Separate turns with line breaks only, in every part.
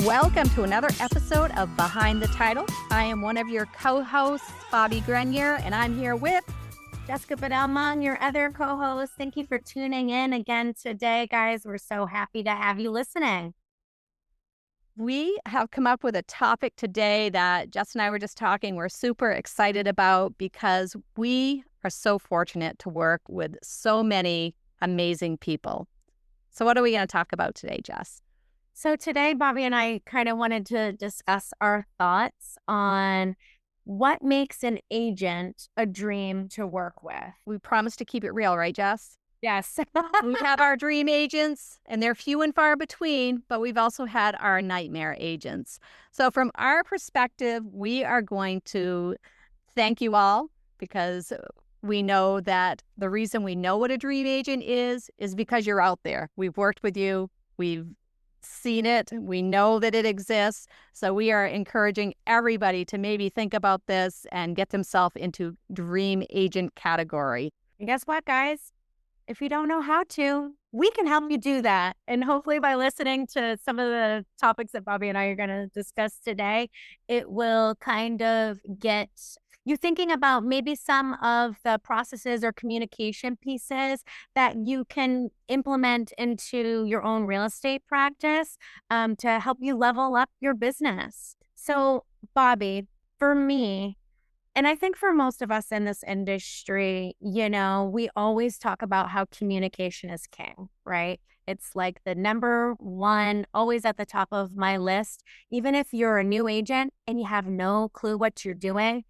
Welcome to another episode of Behind the Title. I am one of your co-hosts, Bobbie Grenier, and I'm here with
Jessica Bedell, Mongue, your other co-host. Thank you for tuning in again today, guys. We're so happy to have you listening.
We have come up with a topic today that Jess and I were just talking. We're super excited about because we are so fortunate to work with so many amazing people. So what are we going to talk about today, Jess?
So today, Bobbie and I kind of wanted to discuss our thoughts on what makes an agent a dream to work with.
We promised to keep it real, right, Jess?
Yes.
We have our dream agents, and they're few and far between, but we've also had our nightmare agents. So from our perspective, we are going to thank you all because we know that the reason we know what a dream agent is because you're out there. We've worked with you. We've seen it. We know that it exists. So we are encouraging everybody to maybe think about this and get themselves into dream agent category.
And guess what, guys? If you don't know how to, we can help you do that. And hopefully by listening to some of the topics that Bobbie and I are going to discuss today, it will kind of get you thinking about maybe some of the processes or communication pieces that you can implement into your own real estate practice to help you level up your business. So, Bobbie, for me, and I think for most of us in this industry, we always talk about how communication is king, right? It's like the number one, always at the top of my list. Even if you're a new agent and you have no clue what you're doing,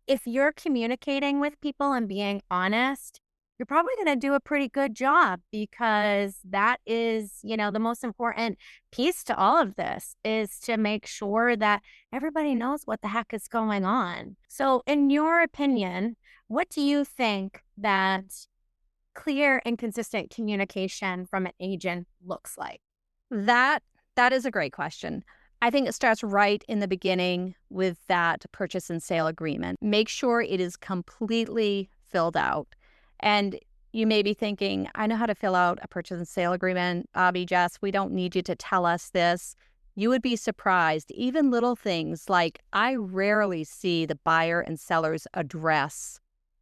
if you're communicating with people and being honest, you're probably going to do a pretty good job because that is, the most important piece to all of this is to make sure that everybody knows what the heck is going on. So in your opinion, what do you think that clear and consistent communication from an agent looks like?
That is a great question. I think it starts right in the beginning with that purchase and sale agreement. Make sure it is completely filled out. And you may be thinking, I know how to fill out a purchase and sale agreement. Bobbie, Jess, we don't need you to tell us this. You would be surprised. Even little things like I rarely see the buyer and seller's address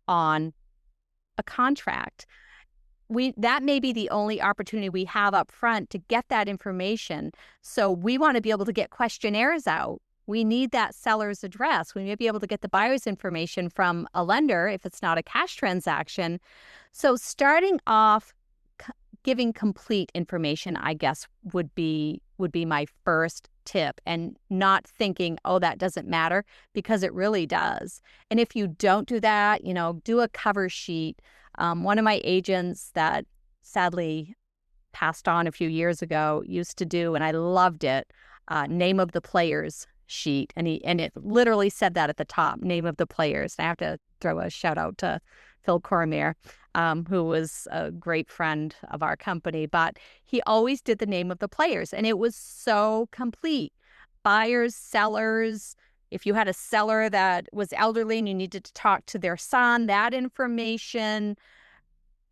on a contract. That may be the only opportunity we have up front to get that information. So we want to be able to get questionnaires out. We need that seller's address. We may be able to get the buyer's information from a lender if it's not a cash transaction. So starting off, giving complete information, I guess, would be my first tip, and not thinking, oh, that doesn't matter, because it really does. And if you don't do that, do a cover sheet. One of my agents that sadly passed on a few years ago used to do, and I loved it, name of the players sheet. And it literally said that at the top, name of the players. And I have to throw a shout out to Phil Grenier, who was a great friend of our company, but he always did the name of the players, and it was so complete. Buyers, sellers. If you had a seller that was elderly and you needed to talk to their son, that information,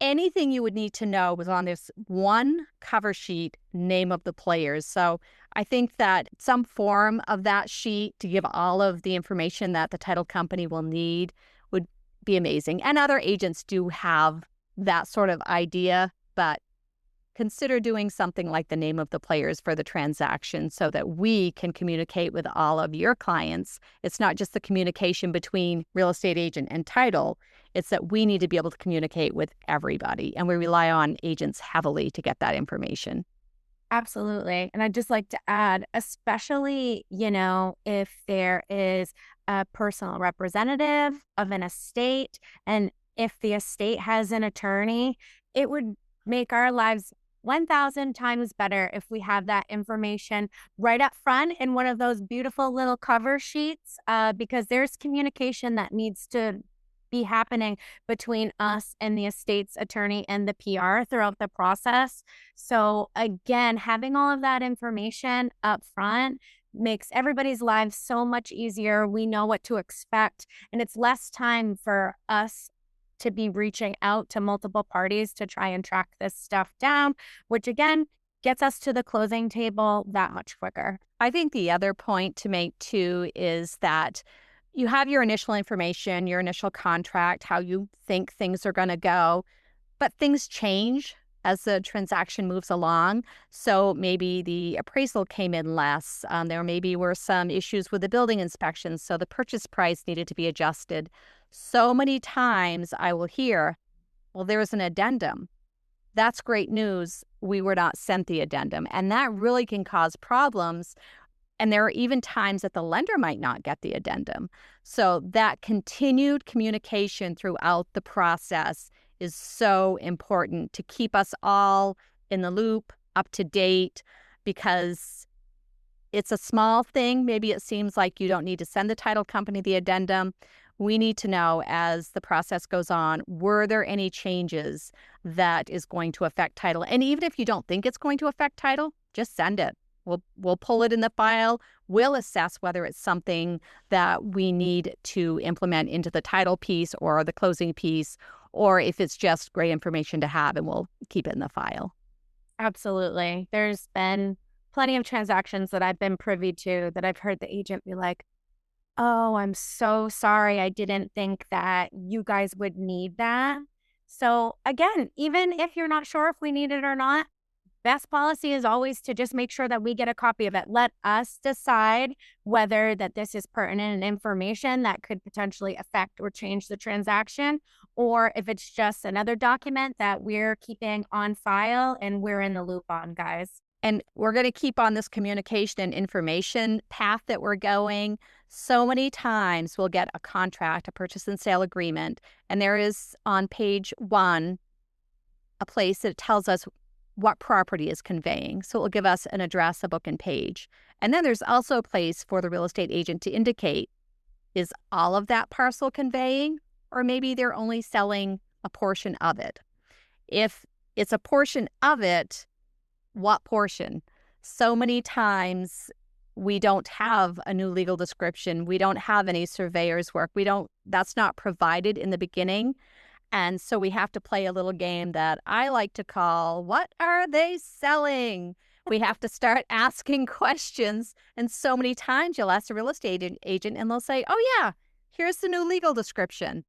anything you would need to know was on this one cover sheet, name of the players. So I think that some form of that sheet to give all of the information that the title company will need would be amazing. And other agents do have that sort of idea, but consider doing something like the name of the players for the transaction so that we can communicate with all of your clients. It's not just the communication between real estate agent and title. It's that we need to be able to communicate with everybody, and we rely on agents heavily to get that information.
Absolutely. And I'd just like to add, especially, if there is a personal representative of an estate, and if the estate has an attorney, it would make our lives 1,000 times better if we have that information right up front in one of those beautiful little cover sheets, because there's communication that needs to be happening between us and the estate's attorney and the PR throughout the process. So again, having all of that information up front makes everybody's lives so much easier. We know what to expect, and it's less time for us to be reaching out to multiple parties to try and track this stuff down, which again gets us to the closing table that much quicker.
I think the other point to make too is that you have your initial information, your initial contract, how you think things are going to go, but things change as the transaction moves along. So maybe the appraisal came in less. There maybe were some issues with the building inspection, so the purchase price needed to be adjusted. So many times I will hear, well, there was an addendum. That's great news. We were not sent the addendum. And that really can cause problems. And there are even times that the lender might not get the addendum. So that continued communication throughout the process is so important to keep us all in the loop, up to date, because it's a small thing. Maybe it seems like you don't need to send the title company the addendum. We need to know as the process goes on, were there any changes that is going to affect title? And even if you don't think it's going to affect title, just send it. We'll pull it in the file. We'll assess whether it's something that we need to implement into the title piece or the closing piece, or if it's just great information to have, and we'll keep it in the file.
Absolutely. There's been plenty of transactions that I've been privy to that I've heard the agent be like, "Oh, I'm so sorry. I didn't think that you guys would need that." So again, even if you're not sure if we need it or not, best policy is always to just make sure that we get a copy of it. Let us decide whether that this is pertinent information that could potentially affect or change the transaction, or if it's just another document that we're keeping on file and we're in the loop on, guys.
And we're going to keep on this communication and information path that we're going. So many times we'll get a contract, a purchase and sale agreement, and there is on page 1 a place that tells us what property is conveying. So it will give us an address, a book, and page. And then there's also a place for the real estate agent to indicate, is all of that parcel conveying, or maybe they're only selling a portion of it. If it's a portion of it, what portion? So many times we don't have a new legal description. We don't have any surveyor's work. That's not provided in the beginning. And so we have to play a little game that I like to call, what are they selling? We have to start asking questions. And so many times you'll ask a real estate agent and they'll say, oh yeah, here's the new legal description.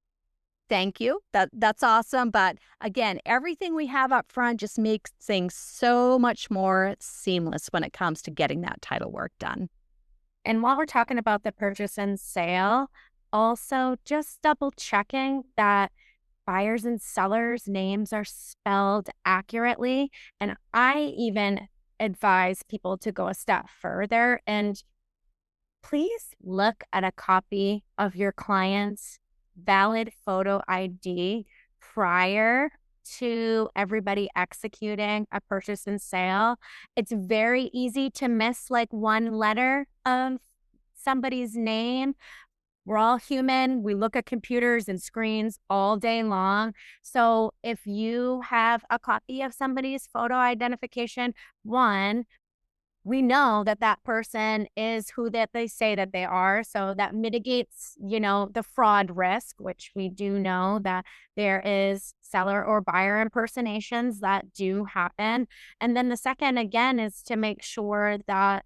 Thank you. That's awesome. But again, everything we have up front just makes things so much more seamless when it comes to getting that title work done.
And while we're talking about the purchase and sale, also just double checking that buyers and sellers' names are spelled accurately. And I even advise people to go a step further and please look at a copy of your client's valid photo ID prior to everybody executing a purchase and sale. It's very easy to miss like one letter of somebody's name. We're all human. We look at computers and screens all day long. So if you have a copy of somebody's photo identification, one, we know that that person is who that they say that they are. So that mitigates, the fraud risk, which we do know that there is seller or buyer impersonations that do happen. And then the second, again, is to make sure that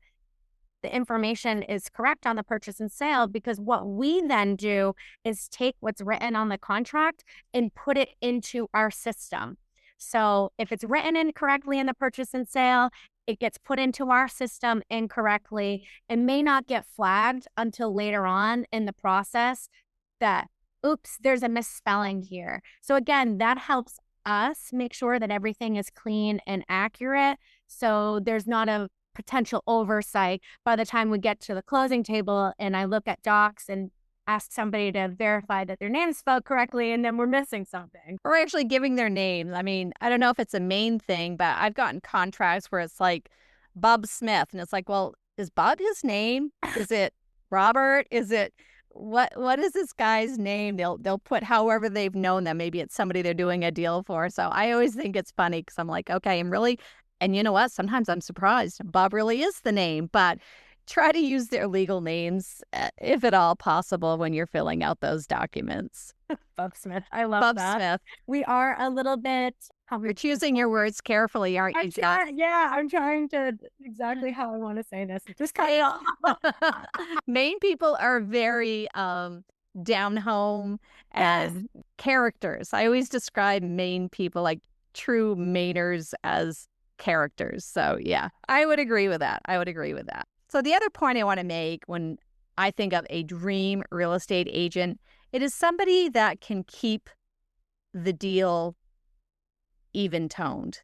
the information is correct on the purchase and sale, because what we then do is take what's written on the contract and put it into our system. So if it's written incorrectly in the purchase and sale, it gets put into our system incorrectly. It may not get flagged until later on in the process that, oops, there's a misspelling here. So again, that helps us make sure that everything is clean and accurate. So there's not a potential oversight by the time we get to the closing table and I look at docs and ask somebody to verify that their name is spelled correctly, and then we're missing something.
Or actually giving their name. I mean, I don't know if it's a main thing, but I've gotten contracts where it's like Bob Smith, and it's like, well, is Bob his name? Is it Robert? Is it what is this guy's name? They'll put however they've known them. Maybe it's somebody they're doing a deal for. So I always think it's funny because I'm like, okay, and you know what? Sometimes I'm surprised. Bob really is the name, but try to use their legal names if at all possible when you're filling out those documents.
Bob Smith. I love
Bob
that.
Smith.
We are a little bit
You're choosing your words carefully, aren't you,
I'm
Jess?
trying, yeah, I'm trying to exactly how I want to say this. Just cut it off.
Maine people are very down home
Yes.
and characters. I always describe Maine people like true Mainers as characters. So yeah, I would agree with that. I would agree with that. So the other point I want to make when I think of a dream real estate agent, it is somebody that can keep the deal even toned.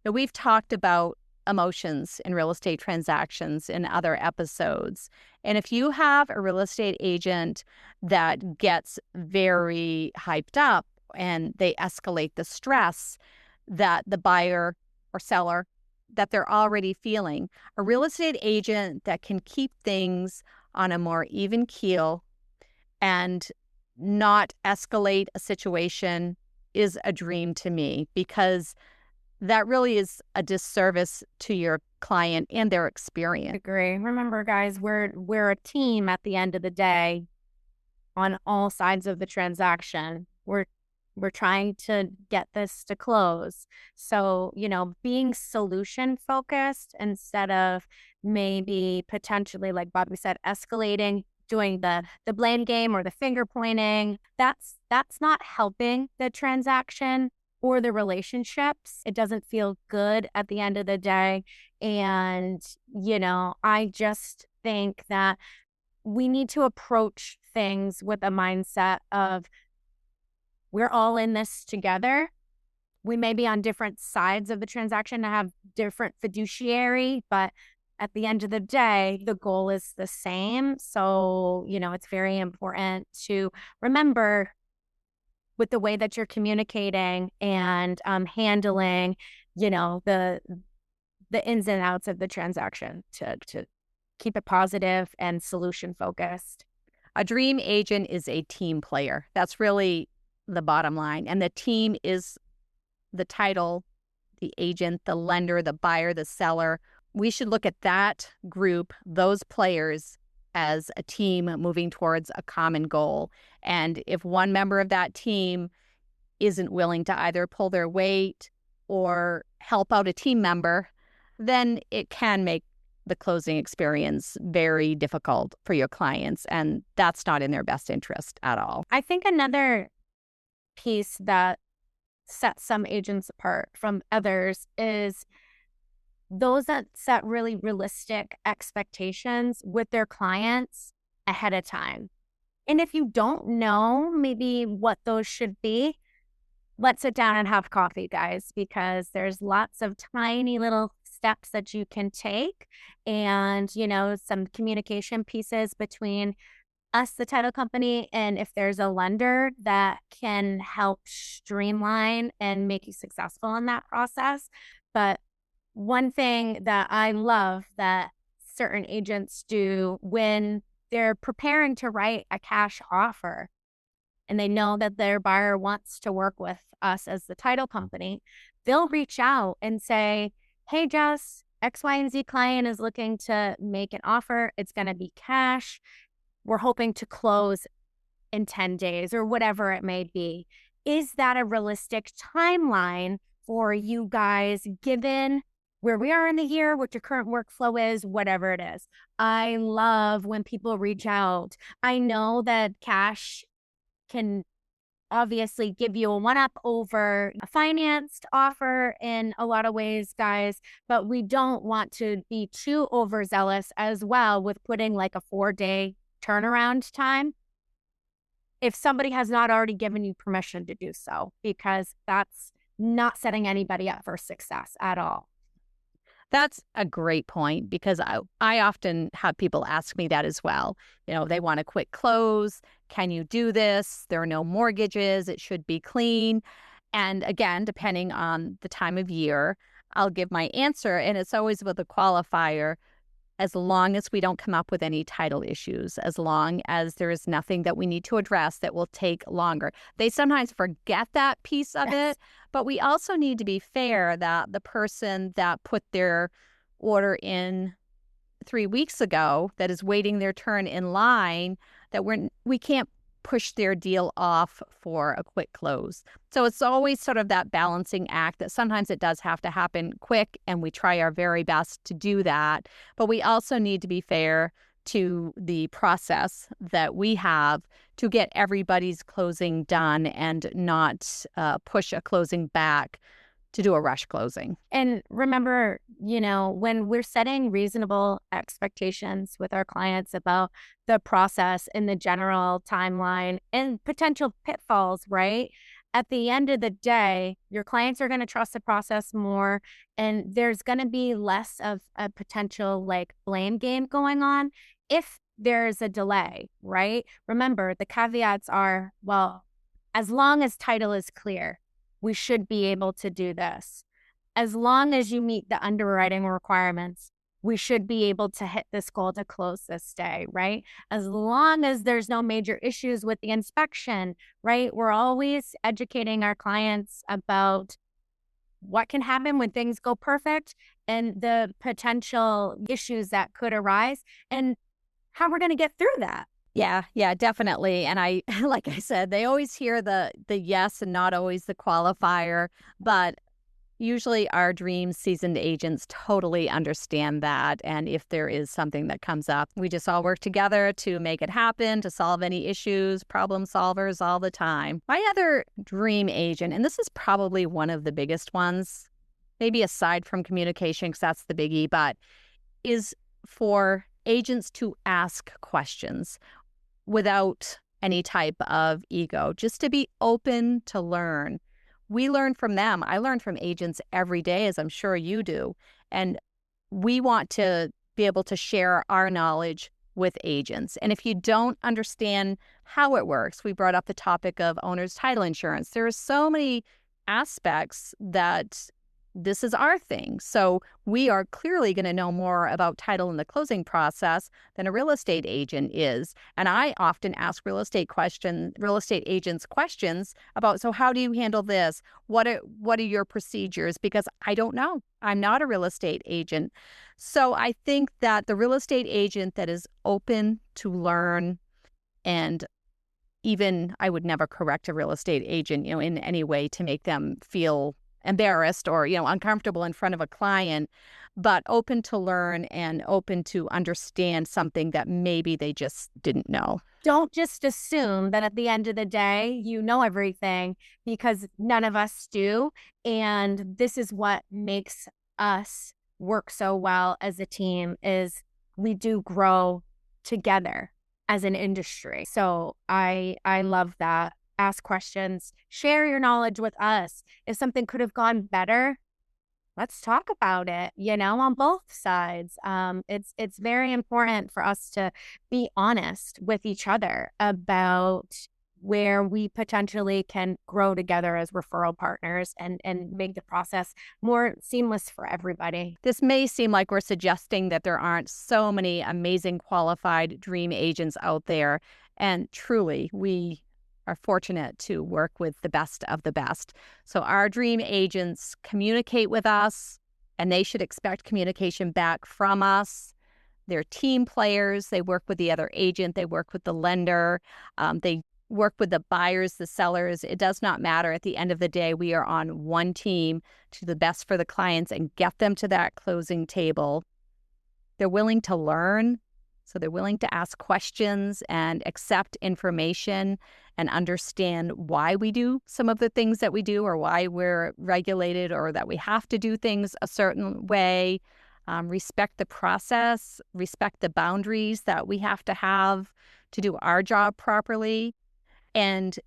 Now, we've talked about emotions in real estate transactions in other episodes. And if you have a real estate agent that gets very hyped up and they escalate the stress that the buyer or seller that they're already feeling, a real estate agent that can keep things on a more even keel and not escalate a situation is a dream to me, because that really is a disservice to your client and their experience.
Agree. Remember, guys, we're a team at the end of the day on all sides of the transaction. We're trying to get this to close. So, being solution focused instead of maybe potentially, like Bobbie said, escalating, doing the blame game or the finger pointing, that's not helping the transaction or the relationships. It doesn't feel good at the end of the day. And, I just think that we need to approach things with a mindset of we're all in this together. We may be on different sides of the transaction and have different fiduciary, but at the end of the day, the goal is the same. So, it's very important to remember with the way that you're communicating and handling, the ins and outs of the transaction to keep it positive and solution focused.
A dream agent is a team player. That's really the bottom line. And the team is the title, the agent, the lender, the buyer, the seller. We should look at that group, those players, as a team moving towards a common goal. And if one member of that team isn't willing to either pull their weight or help out a team member, then it can make the closing experience very difficult for your clients. And that's not in their best interest at all.
I think another piece that sets some agents apart from others is those that set really realistic expectations with their clients ahead of time. And if you don't know maybe what those should be, let's sit down and have coffee, guys, because there's lots of tiny little steps that you can take and, some communication pieces between us, the title company, and if there's a lender that can help streamline and make you successful in that process. But one thing that I love that certain agents do when they're preparing to write a cash offer and they know that their buyer wants to work with us as the title company, they'll reach out and say, hey, Jess, X, Y, and Z client is looking to make an offer. It's going to be cash. We're hoping to close in 10 days or whatever it may be. Is that a realistic timeline for you guys, given where we are in the year, what your current workflow is, whatever it is? I love when people reach out. I know that cash can obviously give you a one-up over a financed offer in a lot of ways, guys, but we don't want to be too overzealous as well with putting like a 4-day turnaround time if somebody has not already given you permission to do so, because that's not setting anybody up for success at all.
That's a great point, because I often have people ask me that as well. They want a quick close. Can you do this? There are no mortgages. It should be clean. And again, depending on the time of year, I'll give my answer. And it's always with a qualifier: as long as we don't come up with any title issues, as long as there is nothing that we need to address that will take longer. They sometimes forget that piece of it, but we also need to be fair that the person that put their order in 3 weeks ago, that is waiting their turn in line, that we can't push their deal off for a quick close. So it's always sort of that balancing act that sometimes it does have to happen quick, and we try our very best to do that. But we also need to be fair to the process that we have to get everybody's closing done and not push a closing back to do a rush closing.
And remember, when we're setting reasonable expectations with our clients about the process and the general timeline and potential pitfalls, right? At the end of the day, your clients are going to trust the process more, and there's going to be less of a potential like blame game going on if there's a delay, right? Remember, the caveats are, well, as long as title is clear, we should be able to do this. As long as you meet the underwriting requirements, we should be able to hit this goal to close this day, right? As long as there's no major issues with the inspection, right? We're always educating our clients about what can happen when things go perfect and the potential issues that could arise and how we're going to get through that.
Yeah, definitely. And I, like I said, they always hear the yes and not always the qualifier, but usually our dream seasoned agents totally understand that. And if there is something that comes up, we just all work together to make it happen, to solve any issues, problem solvers all the time. My other dream agent, and this is probably one of the biggest ones, maybe aside from communication, because that's the biggie, but is for agents to ask questions without any type of ego, just to be open to learn. We learn from them. I learn from agents every day, as I'm sure you do. And we want to be able to share our knowledge with agents. And if you don't understand how it works, we brought up the topic of owner's title insurance. There are so many aspects that this is our thing. So we are clearly going to know more about title in the closing process than a real estate agent is. And I often ask real estate agents questions about, so how do you handle this? What are your procedures? Because I don't know. I'm not a real estate agent. So I think that the real estate agent that is open to learn, and even I would never correct a real estate agent, in any way to make them feel embarrassed or, uncomfortable in front of a client, but open to learn and open to understand something that maybe they just didn't know.
Don't just assume that at the end of the day, you know everything, because none of us do. And this is what makes us work so well as a team is we do grow together as an industry. So I love that. Ask questions, share your knowledge with us. If something could have gone better, let's talk about it, on both sides. It's very important for us to be honest with each other about where we potentially can grow together as referral partners and make the process more seamless for everybody.
This may seem like we're suggesting that there aren't so many amazing qualified dream agents out there. And truly, we are fortunate to work with the best of the best. So our dream agents communicate with us, and they should expect communication back from us. They're team players. They work with the other agent. They work with the lender. They work with the buyers, the sellers. It does not matter. At the end of the day, we are on one team to the best for the clients and get them to that closing table. They're willing to learn. So they're willing to ask questions and accept information and understand why we do some of the things that we do, or why we're regulated, or that we have to do things a certain way. Respect the process, respect the boundaries that we have to do our job properly, and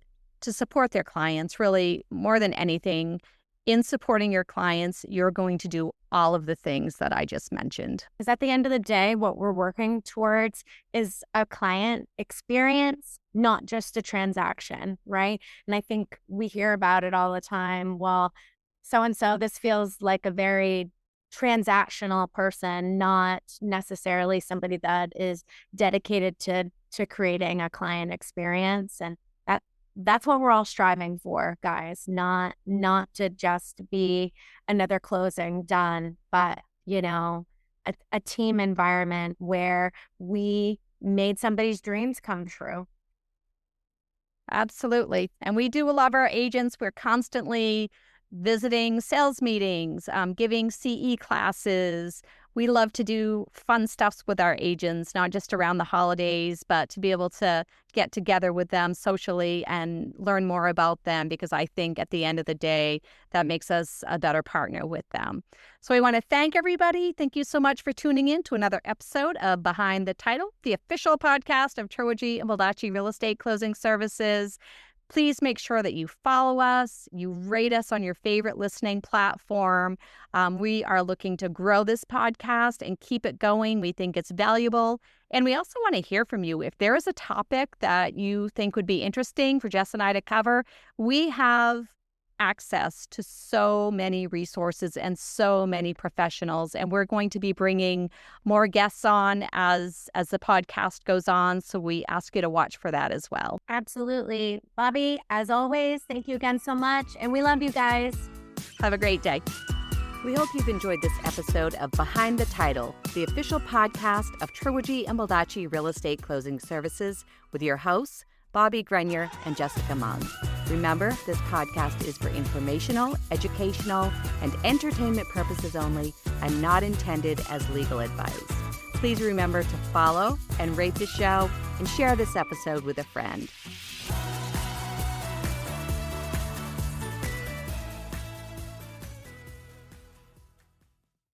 to support their clients. Really, more than anything, in supporting your clients, you're going to do all of the things that I just mentioned.
Because at the end of the day, what we're working towards is a client experience, not just a transaction, right? And I think we hear about it all the time. Well, so-and-so, this feels like a very transactional person, not necessarily somebody that is dedicated to creating a client experience. And that's what we're all striving for, guys, not to just be another closing done, but, a team environment where we made somebody's dreams come true.
Absolutely. And we do love our agents. We're constantly visiting sales meetings, giving CE classes. We love to do fun stuffs with our agents, not just around the holidays, but to be able to get together with them socially and learn more about them, because I think at the end of the day, that makes us a better partner with them. So I want to thank everybody. Thank you so much for tuning in to another episode of Behind the Title, the official podcast of Trilogy and Baldacci Real Estate Closing Services. Please make sure that you follow us, you rate us on your favorite listening platform. We are looking to grow this podcast and keep it going. We think it's valuable. And we also want to hear from you. If there is a topic that you think would be interesting for Jess and I to cover, we have access to so many resources and so many professionals, and we're going to be bringing more guests on as the podcast goes on, so we ask you to watch for that as well.
Absolutely. Bobbie, as always, thank you again so much, and we love you guys.
Have a great day. We hope you've enjoyed this episode of Behind the Title, the official podcast of Trilogy and Baldacci Real Estate Closing Services, with your hosts Bobbie Grenier and Jessica Mongue. Remember, this podcast is for informational, educational, and entertainment purposes only, and not intended as legal advice. Please remember to follow and rate the show and share this episode with a friend.